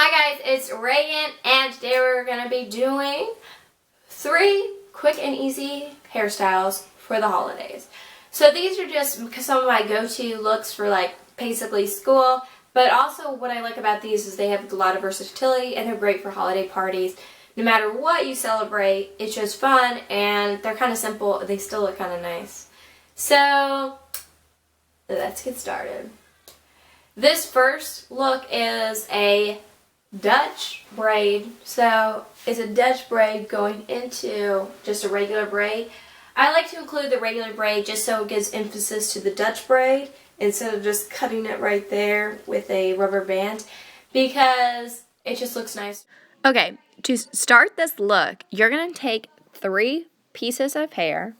Hi guys, it's Reagan, and today we're going to be doing 3 quick and easy hairstyles for the holidays. So these are just some of my go-to looks for like basically school, but also what I like about these is they have a lot of versatility and they're great for holiday parties. No matter what you celebrate, it's just fun and they're kind of simple. They still look kind of nice. So let's get started. This first look is a Dutch braid. So it's a Dutch braid going into just a regular braid. I like to include the regular braid just so it gives emphasis to the Dutch braid instead of just cutting it right there with a rubber band because it just looks nice. Okay, to start this look, you're going to take 3 pieces of hair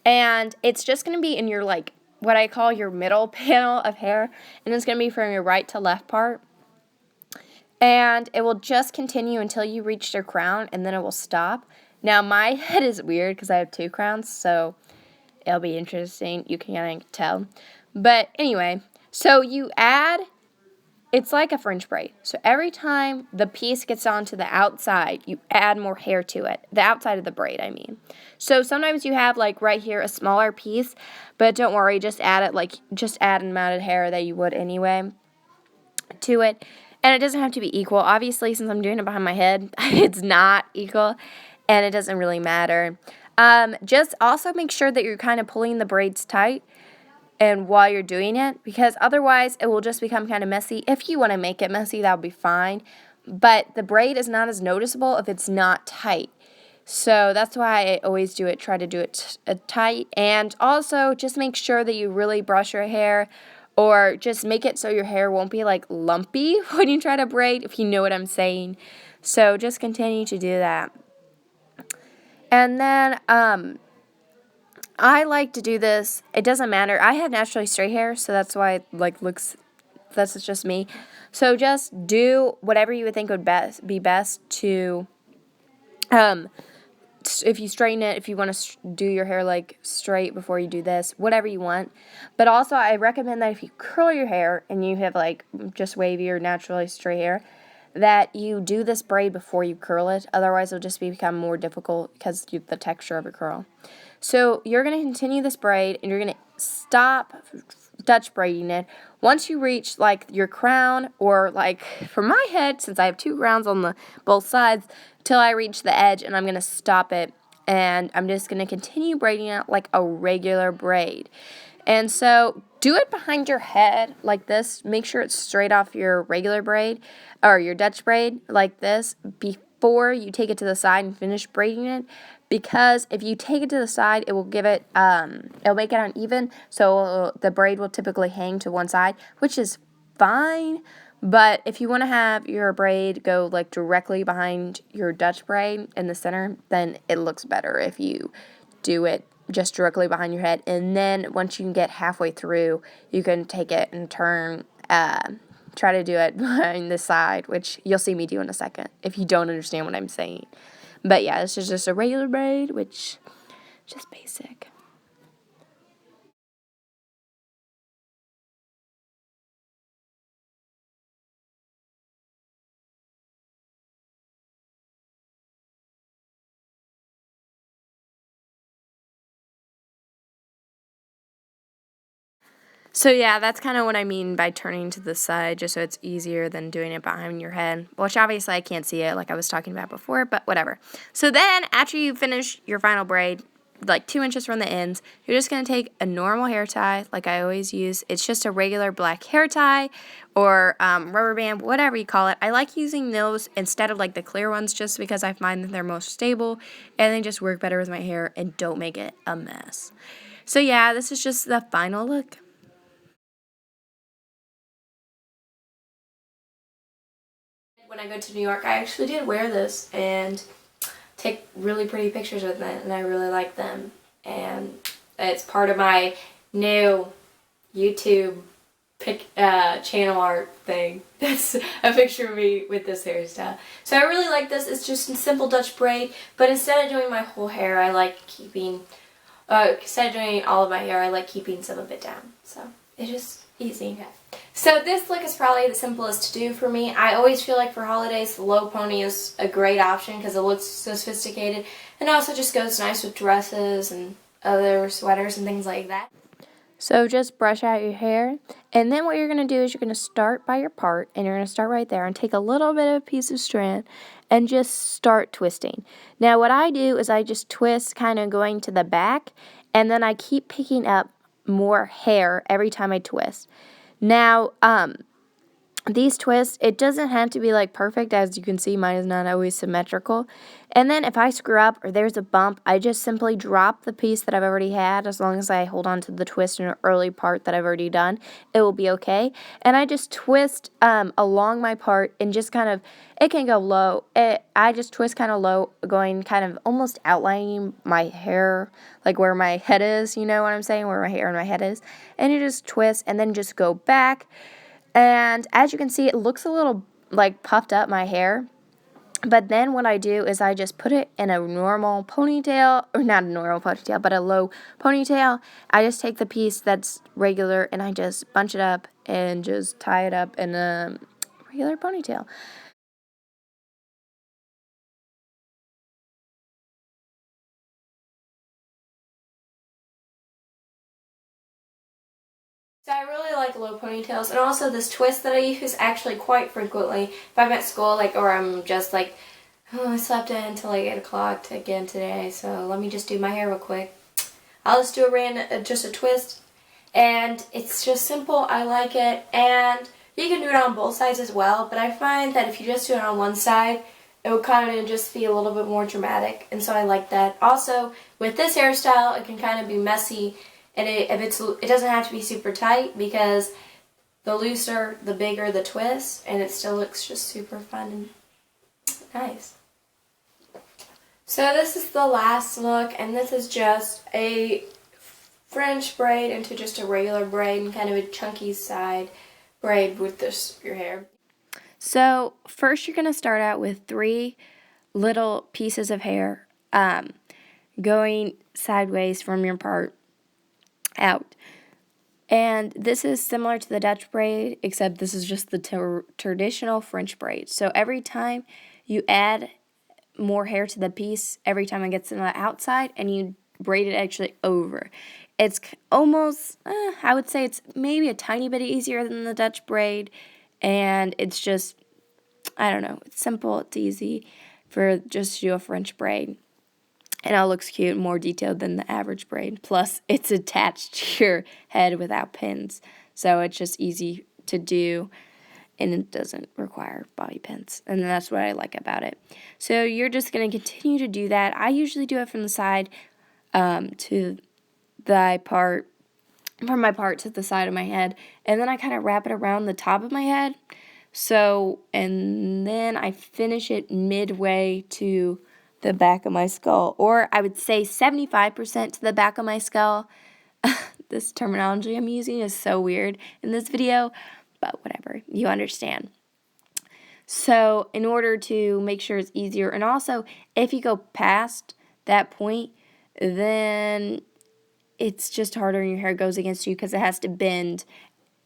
and it's just going to be in your what I call your middle panel of hair, and it's going to be from your right to left part. And it will just continue until you reach your crown, and then it will stop. Now, my head is weird because I have 2 crowns, so it'll be interesting. You can't tell. But anyway, so you add, it's like a French braid. So every time the piece gets onto the outside, you add more hair to it. The outside of the braid, I mean. So sometimes you have, like, right here a smaller piece, but don't worry, just add it, just add an amount of hair that you would anyway to it. And it doesn't have to be equal. Obviously, since I'm doing it behind my head, it's not equal, and it doesn't really matter. Just also make sure that you're kind of pulling the braids tight and while you're doing it, because otherwise it will just become kind of messy. If you want to make it messy, that would be fine. But the braid is not as noticeable if it's not tight. So that's why I always try to do it tight. And also just make sure that you really brush your hair, or just make it so your hair won't be like lumpy when you try to braid, if you know what I'm saying. So just continue to do that. And then I like to do this. It doesn't matter. I have naturally straight hair, so that's why it looks. That's just me. So just do whatever you would think would be best to. If you straighten it, if you want to do your hair straight before you do this, whatever you want. But also I recommend that if you curl your hair and you have just wavy or naturally straight hair, that you do this braid before you curl it. Otherwise it'll just become more difficult because of the texture of a curl. So you're going to continue this braid and you're going to stop Dutch braiding it once you reach your crown, or for my head, since I have 2 crowns on both sides, till I reach the edge, and I'm going to stop it, and I'm just going to continue braiding it like a regular braid. And so do it behind your head like this. Make sure it's straight off your regular braid or your Dutch braid like this before you take it to the side and finish braiding it, because if you take it to the side, it will give it, it'll make it uneven, so the braid will typically hang to one side, which is fine. But if you want to have your braid go directly behind your Dutch braid in the center, then it looks better if you do it just directly behind your head. And then once you can get halfway through, you can take it and try to do it behind the side, which you'll see me do in a second if you don't understand what I'm saying. But yeah, this is just a regular braid, which is just basic. So yeah, that's kind of what I mean by turning to the side, just so it's easier than doing it behind your head, which obviously I can't see it like I was talking about before, but whatever. So then after you finish your final braid, 2 inches from the ends, you're just going to take a normal hair tie like I always use. It's just a regular black hair tie or rubber band, whatever you call it. I like using those instead of the clear ones just because I find that they're most stable and they just work better with my hair and don't make it a mess. So yeah, this is just the final look. When I go to New York, I actually did wear this and take really pretty pictures with it, and I really like them. And it's part of my new YouTube channel art thing. That's a picture of me with this hairstyle. So I really like this. It's just a simple Dutch braid, but instead of doing my whole hair, I like keeping, instead of doing all of my hair, I like keeping some of it down. So it's just easy. Okay. So this look is probably the simplest to do for me. I always feel like for holidays, the low pony is a great option because it looks so sophisticated and also just goes nice with dresses and other sweaters and things like that. So just brush out your hair, and then what you're going to do is you're going to start by your part, and you're going to start right there and take a little bit of a piece of strand and just start twisting. Now what I do is I just twist kind of going to the back, and then I keep picking up more hair every time I twist. Now, these twists, it doesn't have to be like perfect. As you can see, mine is not always symmetrical. And then if I screw up or there's a bump, I just simply drop the piece that I've already had. As long as I hold on to the twist in an early part that I've already done, it will be okay. And I just twist along my part and just kind of, it can go low. I just twist kind of low, going kind of almost outlining my hair, like where my head is, you know what I'm saying, where my hair and my head is. And you just twist and then just go back. And as you can see, it looks a little like puffed up, my hair. But then what I do is I just put it in a normal ponytail, or not a normal ponytail, but a low ponytail. I just take the piece that's regular and I just bunch it up and just tie it up in a regular ponytail. So I really like low ponytails, and also this twist that I use actually quite frequently. If I'm at school, like, or I'm just like, oh, I slept in until like 8 o'clock again today, so let me just do my hair real quick. I'll just do just a twist, and it's just simple. I like it, and you can do it on both sides as well, but I find that if you just do it on one side, it will kind of just be a little bit more dramatic, and so I like that. Also, with this hairstyle, it can kind of be messy. And it doesn't have to be super tight, because the looser, the bigger the twist, and it still looks just super fun and nice. So this is the last look, and this is just a French braid into just a regular braid and kind of a chunky side braid with your hair. So first you're going to start out with 3 little pieces of hair going sideways from your part out. And this is similar to the Dutch braid, except this is just the traditional French braid. So every time you add more hair to the piece, every time it gets to the outside, and you braid it actually over. It's almost, I would say it's maybe a tiny bit easier than the Dutch braid, and it's just, I don't know, it's simple, it's easy for just to do a French braid. And it looks cute, more detailed than the average braid. Plus, it's attached to your head without pins. So it's just easy to do, and it doesn't require bobby pins. And that's what I like about it. So you're just going to continue to do that. I usually do it from the side to the part, from my part to the side of my head. And then I kind of wrap it around the top of my head. So, and then I finish it midway to the back of my skull, or I would say 75% to the back of my skull. This terminology I'm using is so weird in this video, but whatever, you understand. So in order to make sure it's easier, and also if you go past that point, then it's just harder and your hair goes against you because it has to bend,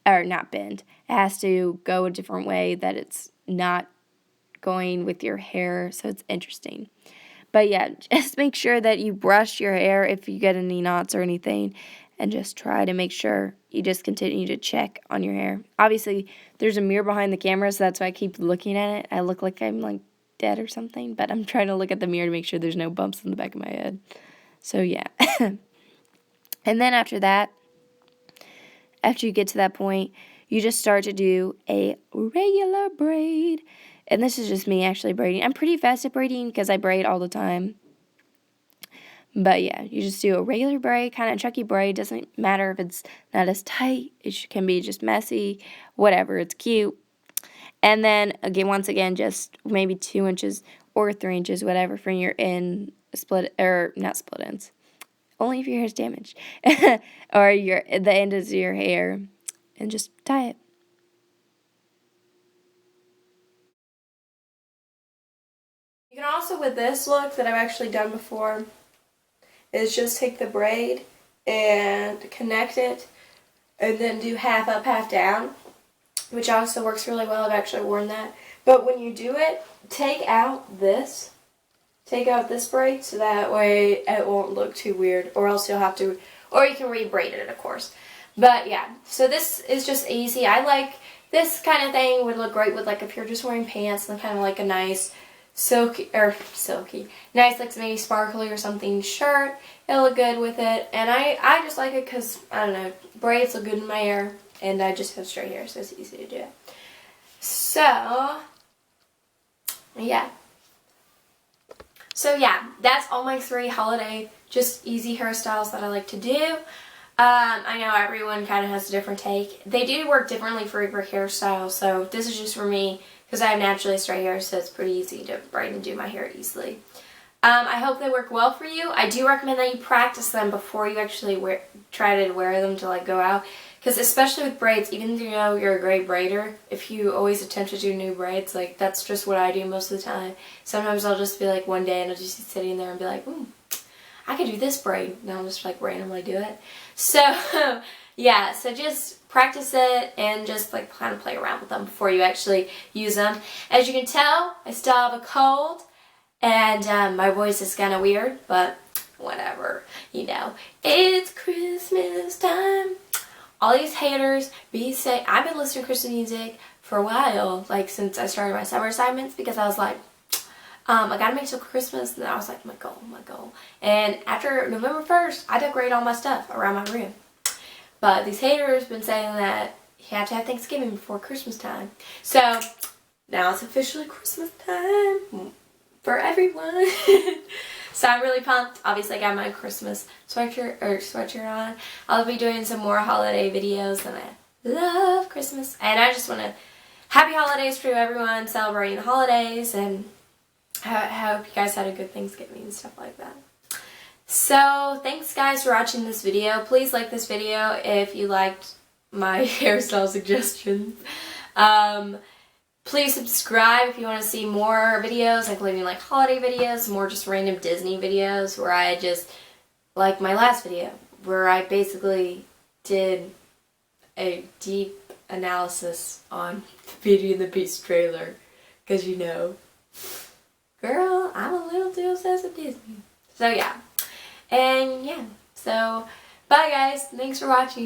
or not bend, it has to go a different way that it's not going with your hair, so it's interesting. But yeah, just make sure that you brush your hair if you get any knots or anything, and just try to make sure you just continue to check on your hair. Obviously, there's a mirror behind the camera, so that's why I keep looking at it. I look like I'm like dead or something, but I'm trying to look at the mirror to make sure there's no bumps in the back of my head. So yeah. And then after that, after you get to that point, you just start to do a regular braid. And this is just me actually braiding. I'm pretty fast at braiding because I braid all the time. But yeah, you just do a regular braid, kind of chunky braid. Doesn't matter if it's not as tight. It can be just messy, whatever. It's cute. And then, again, once again, just maybe 2 inches or 3 inches, whatever, from your end split, or not split ends. Only if your hair is damaged. Or the end of your hair. And just tie it. You can also, with this look that I've actually done before, is just take the braid and connect it, and then do half up, half down. which also works really well. I've actually worn that. But when you do it, take out this braid so that way it won't look too weird, or else you'll have to, or you can re-braid it, of course. But yeah, so this is just easy. I like this kind of thing would look great with, like, if you're just wearing pants and kind of like a nice nice, like, maybe sparkly or something shirt. It'll look good with it. And I just like it because, I don't know, braids look good in my hair, and I just have straight hair, so it's easy to do it. So, yeah. So yeah, that's all my 3 holiday, just easy hairstyles that I like to do. I know everyone kind of has a different take. They do work differently for every hairstyle, so this is just for me because I have naturally straight hair, so it's pretty easy to braid and do my hair easily. I hope they work well for you. I do recommend that you practice them before you actually try to wear them to, like, go out. Because especially with braids, even though you're a great braider, if you always attempt to do new braids, like, that's just what I do most of the time. Sometimes I'll just be like, one day and I'll just be sitting there and be like, ooh, I could do this braid. And I'll just, like, randomly do it. So, yeah, so just practice it and just, like, kind of play around with them before you actually use them. As you can tell, I still have a cold, and my voice is kind of weird, but whatever, you know. It's Christmas time. All these haters be saying, I've been listening to Christmas music for a while, like, since I started my summer assignments, because I was like, I gotta make till Christmas, and I was like, my goal. And after November 1st, I decorate all my stuff around my room. But these haters been saying that you have to have Thanksgiving before Christmas time. So, now it's officially Christmas time for everyone. So I'm really pumped. Obviously, I got my Christmas sweatshirt on. I'll be doing some more holiday videos, and I love Christmas. And I just want to, happy holidays to everyone celebrating the holidays, and I hope you guys had a good Thanksgiving and stuff like that. So, thanks guys for watching this video. Please like this video if you liked my hairstyle suggestions. Please subscribe if you want to see more videos, including, like, holiday videos, more just random Disney videos, where I just, like my last video, where I basically did a deep analysis on Beauty and the Beast trailer. Because, you know, girl, I'm a little too obsessed with Disney. So, yeah. And, yeah. So, bye, guys. Thanks for watching.